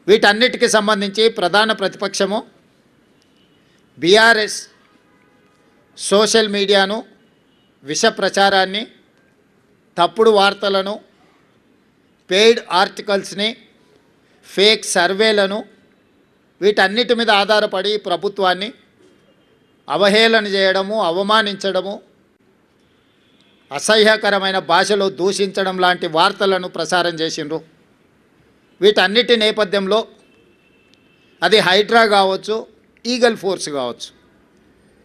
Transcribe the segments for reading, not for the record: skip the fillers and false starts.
వీటన్నిటికి సంబంధించి ప్రధాన ప్రతిపక్షము బీఆర్ఎస్ సోషల్ మీడియాను, విష ప్రచారాన్ని, తప్పుడు వార్తలను, పెయిడ్ ఆర్టికల్స్ని, ఫేక్ సర్వేలను, వీటన్నిటి మీద ఆధారపడి ప్రభుత్వాన్ని అవహేళన చేయడము, అవమానించడము, అసహ్యకరమైన భాషలో దూషించడం లాంటి వార్తలను ప్రసారం చేసిండ్రు. వీటన్నిటి నేపథ్యంలో అది హైడ్రా కావచ్చు, ఈగల్ ఫోర్స్ కావచ్చు,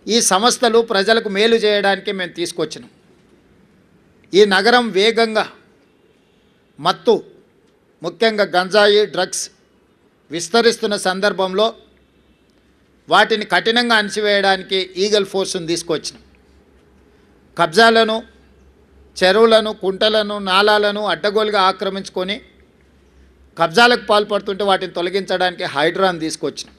ఈ సంస్థలు ప్రజలకు మేలు చేయడానికి మేము తీసుకొచ్చినాం. ఈ నగరం వేగంగా మత్తు, ముఖ్యంగా గంజాయి, డ్రగ్స్ విస్తరిస్తున్న సందర్భంలో వాటిని కఠినంగా అణిచివేయడానికి ఈగల్ ఫోర్స్ను తీసుకొచ్చినాం. కబ్జాలను, చెరువులను, కుంటలను, నాలాలను అడ్డగోలుగా ఆక్రమించుకొని కబ్జాలకు పాల్పడుతుంటే వాటిని తొలగించడానికి హైడ్రాను తీసుకొచ్చినాం.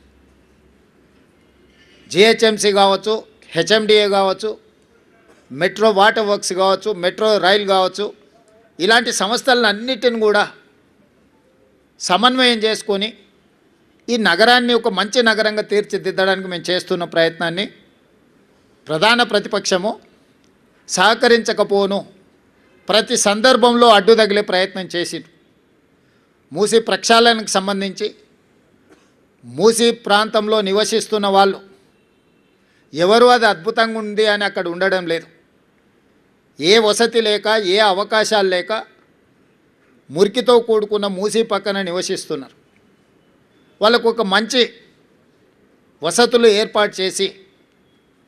జిహెచ్ఎంసీ కావచ్చు, హెచ్ఎండిఏ కావచ్చు, మెట్రో వాటర్ వర్క్స్ కావచ్చు, మెట్రో రైల్ కావచ్చు, ఇలాంటి సంస్థలన్నిటిని కూడా సమన్వయం చేసుకొని ఈ నగరాన్ని ఒక మంచి నగరంగా తీర్చిదిద్దడానికి మేము చేస్తున్న ప్రయత్నాన్ని ప్రధాన ప్రతిపక్షము సహకరించకపోను ప్రతి సందర్భంలో అడ్డు తగిలే ప్రయత్నం చేసింది. మూసీ ప్రక్షాళనకు సంబంధించి మూసీ ప్రాంతంలో నివసిస్తున్న వాళ్ళు ఎవరు అది అద్భుతంగా ఉంది అని అక్కడ ఉండడం లేదు. ఏ వసతి లేక, ఏ అవకాశాలు లేక మురికితో కూడుకున్న మూసీ పక్కన నివసిస్తున్నారు. వాళ్ళకు ఒక మంచి వసతులు ఏర్పాటు చేసి,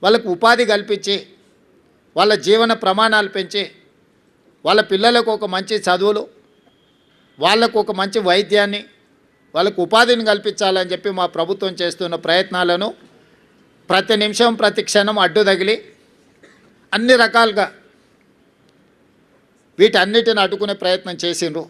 వాళ్ళకు ఉపాధి కల్పించి, వాళ్ళ జీవన ప్రమాణాలు పెంచి, వాళ్ళ పిల్లలకు ఒక మంచి చదువులు, వాళ్ళకు ఒక మంచి వైద్యాన్ని, వాళ్ళకు ఉపాధిని కల్పించాలని చెప్పి మా ప్రభుత్వం చేస్తున్న ప్రయత్నాలను ప్రతి నిమిషం, ప్రతి క్షణం అడ్డు తగిలి అన్ని రకాలుగా వీటన్నిటిని అడ్డుకునే ప్రయత్నం చేసిండ్రు.